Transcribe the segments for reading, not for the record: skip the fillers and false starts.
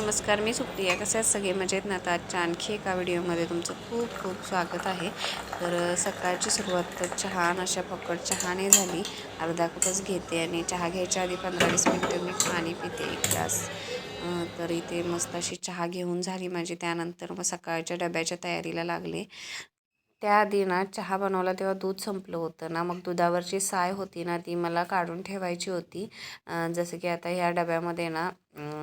नमस्कार, मी सुप्रिया. कसे आहेत सगळे? मजेत ना? तर आजच्या आणखी एका व्हिडिओमध्ये तुमचं खूप खूप स्वागत आहे. तर सकाळची सुरुवात तर छान अशा फकट चहाने झाली. अर्धा कपच घेते आणि चहा घ्यायच्या आधी 15-20 मिनटं मी पाणी पिते 1 ग्लास. तर इथे मस्त अशी चहा घेऊन झाली माझी. त्यानंतर मग सकाळच्या डब्याच्या तयारीला लागले. त्याआधी ना चहा बनवला तेव्हा दूध संपलं होतं ना, मग दुधावरची साय होती ना ती मला काढून ठेवायची होती. जसं की आता ह्या डब्यामध्ये ना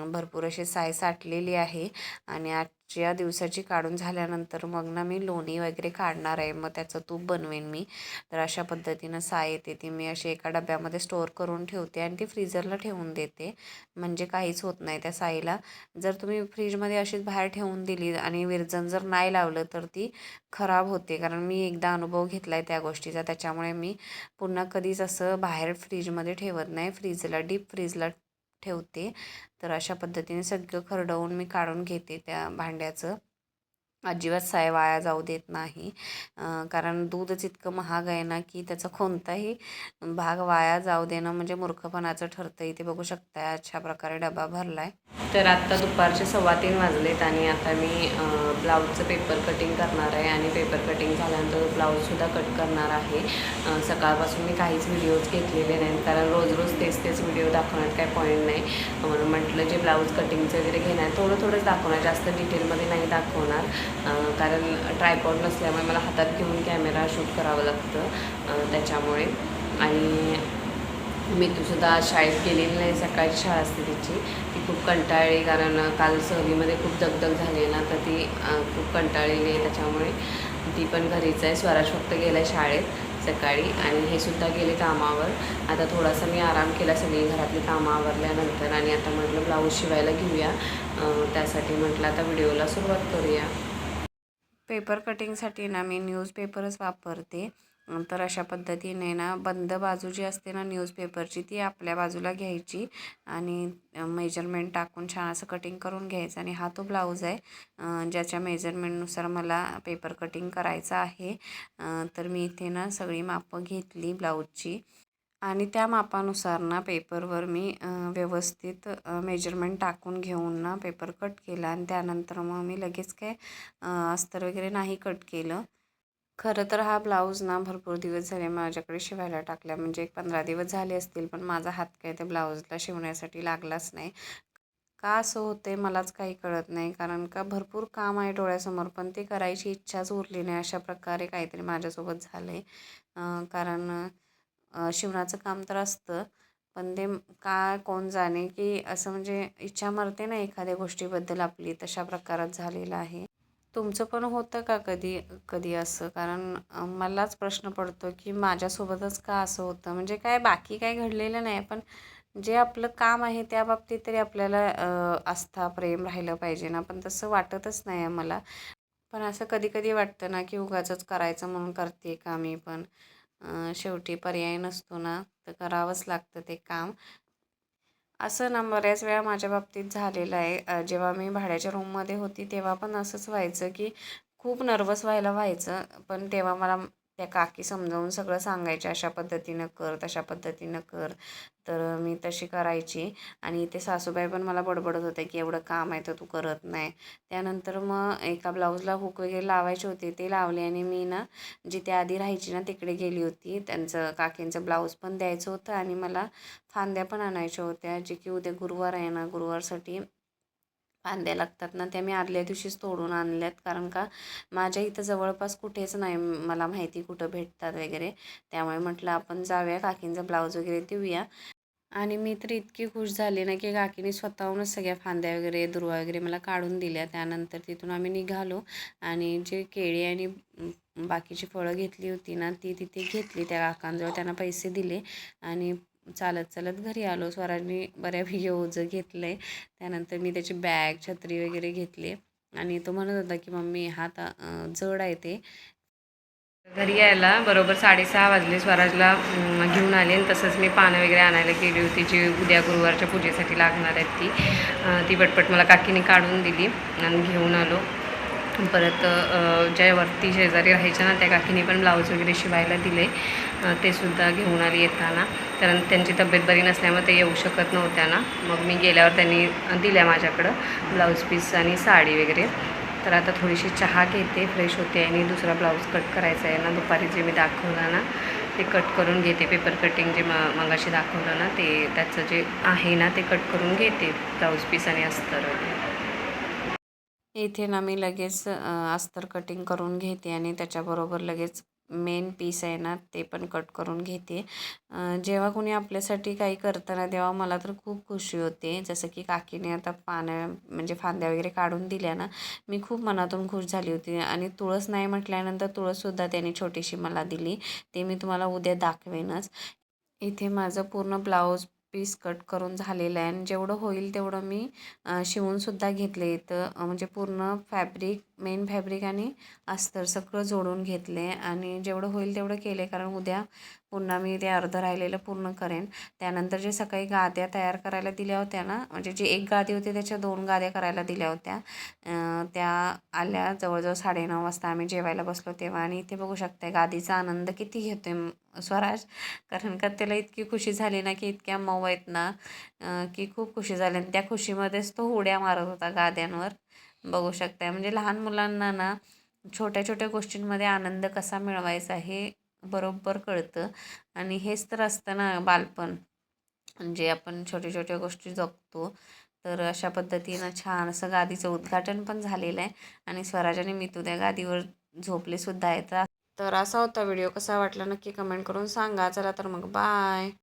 भरपूर अशी साय साठलेली आहे आणि आजच्या दिवसाची काढून झाल्यानंतर मग ना मी लोणी वगैरे काढणार आहे. मग त्याचं तूप बनवेन मी. तर अशा पद्धतीनं साय येते ती मी अशी एका डब्यामध्ये स्टोअर करून ठेवते आणि ती फ्रीजरला ठेवून देते. म्हणजे काहीच होत नाही त्या साईला. जर तुम्ही फ्रीजमध्ये अशीच बाहेर ठेवून दिली आणि विरजण जर नाही लावलं तर ती खराब होते. कारण मी एकदा अनुभव घेतला आहे त्या गोष्टीचा. त्याच्यामुळे मी पुन्हा कधीच असं बाहेर फ्रीजमध्ये ठेवत नाही. फ्रीजला डीप फ्रीजला ठेवते. तर अशा पद्धतीने सगळं खरडवून मी काढून घेते त्या भांड्याचं. अजिबात साय वाया जाऊ देत नाही. कारण दूधच इतकं महाग आहे ना की त्याचा कोणताही भाग वाया जाऊ देणं म्हणजे मूर्खपणाचं ठरतं. इथे बघू शकता अशा प्रकारे डबा भरला आहे. तर आत्ता दुपारचे 3:15 वाजलेत आणि आता मी ब्लाऊजचं पेपर कटिंग करणार आहे आणि पेपर कटिंग झाल्यानंतर ब्लाऊजसुद्धा कट करणार आहे. सकाळपासून मी काहीच व्हिडिओज घेतलेले नाहीत कारण रोज तेच व्हिडिओ दाखवण्यात काही पॉईंट नाही. म्हणून म्हटलं जे ब्लाऊज कटिंगचं वगैरे घेणार थोडंच दाखवणार, जास्त डिटेलमध्ये नाही दाखवणार. कारण ट्रायपॉड नसल्यामुळे मला हातात घेऊन कॅमेरा शूट करावं लागतं त्याच्यामुळे. आणि मितूसुद्धा शाळेत गेलेली नाही. सकाळची शाळा असते तिची. ती खूप कंटाळली कारण काल सहलीमध्ये खूप दगदग झाली ना, तर ती खूप कंटाळलेली आहे. त्याच्यामुळे ती पण घरीच आहे. स्वराज फक्त गेला आहे शाळेत सकाळी आणि हे सुद्धा गेले कामावर. आता थोडासा मी आराम केला सगळी घरातली कामं आवरल्यानंतर आणि आता म्हटलं ब्लाऊज शिवायला घेऊया. त्यासाठी म्हटलं आता व्हिडिओला सुरुवात करूया. पेपर कटिंगसाठी ना मी न्यूजपेपरच वापरते. तर अशा पद्धतीने ना बंद बाजू जी असते ना न्यूजपेपरची ती आपल्या बाजूला घ्यायची आणि मेजरमेंट टाकून छान असं कटिंग करून घ्यायचं. आणि हा तो ब्लाऊज आहे ज्याच्या मेजरमेंटनुसार मला पेपर कटिंग करायचं आहे. तर मी इथे ना सगळी मापं घेतली ब्लाऊजची आणि त्या मापानुसार ना पेपरवर मी व्यवस्थित मेजरमेंट टाकून घेऊन ना पेपर कट केला आणि त्यानंतर मग मी लगेच काय अस्तर वगैरे नाही कट केलं. खरं तर हा ब्लाऊज ना भरपूर दिवस झाले माझ्याकडे शिवायला टाकला, म्हणजे एक 15 दिवस झाले असतील. पण माझा हात काय त्या ब्लाऊजला शिवण्यासाठी लागलाच नाही. का असं होते मलाच काही कळत नाही. कारण का भरपूर काम आहे डोळ्यासमोर पण ते करायची इच्छाच उरली नाही. अशा प्रकारे काहीतरी माझ्यासोबत झालं आहे. कारण शिवणाचं काम तर असतं पण ते काय कोण जाणे की असं म्हणजे इच्छा मरते ना एखाद्या गोष्टीबद्दल आपली, तशा प्रकारात झालेलं आहे. तुमचं पण होतं का कधी कधी असं? कारण मलाच प्रश्न पडतो की माझ्यासोबतच का असं होतं. म्हणजे काय बाकी काय घडलेलं नाही पण जे आपलं काम आहे त्या बाबतीत तरी आपल्याला आस्था प्रेम राहिलं पाहिजे ना, पण तसं वाटतच नाही आहे मला. पण असं कधी कधी वाटतं ना की उगाचच करायचं म्हणून करते का मी पण. शेवटी पर्याय नसतो ना, तर करावंच लागतं ते काम. असं ना बऱ्याच वेळा माझ्या बाबतीत झालेलं आहे. जेव्हा मी भाड्याच्या रूममध्ये होती तेव्हा पण असंच व्हायचं की खूप नर्वस व्हायचं. पण तेव्हा मला त्या काकी समजावून सगळं सांगायच्या, अशा पद्धतीनं कर तशा पद्धतीनं कर. तर मी तशी करायची आणि इथे सासूबाई पण मला बडबडत होत्या की एवढं काम आहे तर तू करत नाही. त्यानंतर मग एका ब्लाऊजला हुक वगैरे लावायचे होते ते लावले आणि मी ना जिथे आधी राहायची ना तिकडे गेली होती. त्यांचं काकींचं ब्लाऊज पण द्यायचं होतं आणि मला फांद्या पण आणायच्या होत्या, जे की उद्या गुरुवार आहे ना, गुरुवारसाठी फांद्या लागतात ना, त्या मी आदल्या दिवशीच तोडून आणल्यात. कारण का माझ्या इथं जवळपास कुठेच नाही मला माहिती कुठं भेटतात वगैरे. त्यामुळे म्हटलं आपण जाऊया काकींचा ब्लाऊज वगैरे देऊया. आणि मी तर इतकी खुश झाले ना की काकीने स्वतःहूनच सगळ्या फांद्या वगैरे दुर्वा वगैरे मला काढून दिल्या. त्यानंतर तिथून आम्ही निघालो आणि जे केळी आणि बाकीची फळं घेतली होती ना ती तिथे घेतली त्या काकांजवळ. त्यांना पैसे दिले आणि चालत घरी आलो. स्वराजने बऱ्यापैकी ओझं घेतलं आहे. त्यानंतर मी त्याची बॅग छत्री वगैरे घेतली आणि तो म्हणत होता की मम्मी हात जड आहे ते. घरी यायला बरोबर 6:30 वाजले. स्वराजला घेऊन आले आणि तसंच मी पानं वगैरे आणायला गेली होती जी उद्या गुरुवारच्या पूजेसाठी लागणार आहेत ती पटपट मला काकीने काढून दिली आणि घेऊन आलो. परत ज्या वरती शेजारी राहायच्या ना त्या काकीने पण ब्लाऊज वगैरे शिवायला दिले, ते सुद्धा घेऊन आली येताना. कारण त्यांची तब्येत बरी नसल्यामुळे ते येऊ शकत नव्हत्या ना. मग मी गेल्यावर त्यांनी दिल्या माझ्याकडं ब्लाऊज पीस आणि साडी वगैरे. तर आता थोडीशी चहा घेते, फ्रेश होते आणि दुसरा ब्लाऊज कट करायचा आहे ना. दुपारी जे मी दाखवलं ना ते कट करून घेते. पेपर कटिंग जे मगाशी दाखवलं ना ते त्याचं जे आहे ना ते कट करून घेते, ब्लाऊज पीस आणि अस्तर वगैरे. इथे ना मी लगेच अस्तर कटिंग करून घेते आणि त्याच्याबरोबर लगेच मेन पीस आहे ना ते पण कट करून घेते. जेव्हा कोणी आपल्यासाठी काही करतं ना तेव्हा मला तर खूप खुशी होते. जसं की काकीने आता म्हणजे फांद्या वगैरे काढून दिल्या ना, मी खूप मनातून खुश झाली होती. आणि तुळस नाही म्हटल्यानंतर तुळससुद्धा त्याने छोटीशी मला दिली, ते मी तुम्हाला उद्या दाखवेनच. इथे माझं पूर्ण ब्लाऊज पीस कट करून झालेलं आहे आणि जेवढं होईल तेवढं मी शिवूनसुद्धा घेतले. इथं म्हणजे पूर्ण फॅब्रिक, मेन फॅब्रिक आणि अस्तर सगळं जोडून घेतले आणि जेवढं होईल तेवढं केले. कारण उद्या पुन्हा मी ते अर्धं राहिलेलं पूर्ण करेन. त्यानंतर जे सकाळी गाद्या तयार करायला दिल्या होत्या ना, म्हणजे जी एक गादी होती त्याच्या 2 गाद्या करायला दिल्या होत्या, त्या आल्या जवळजवळ 9:30 वाजता आम्ही जेवायला बसलो तेव्हा. आणि इथे बघू शकता गादीचा आनंद किती घेतोय स्वराज. कारण का त्याला इतकी खुशी झाली ना, की इतक्या मऊ आहेत ना, की खूप खुशी झाली आणि त्या खुशीमध्येच तो उड्या मारत होता गाद्यांवर. बघू शकताय म्हणजे लहान मुलांना ना छोट्या छोट्या गोष्टींमध्ये आनंद कसा मिळवायचा हे बरोबर कळतं. आणि हेच तर असतं ना बालपण, म्हणजे आपण छोट्या छोट्या गोष्टी जगतो. तर अशा पद्धतीनं छान असं गादीचं उद्घाटन पण झालेलं आहे आणि स्वराज आणि मी त्या गादीवर झोपले सुद्धा आहेत. तर असा होता व्हिडिओ. कसा वाटला नक्की कमेंट करून सांगा. चला तर मग बाय.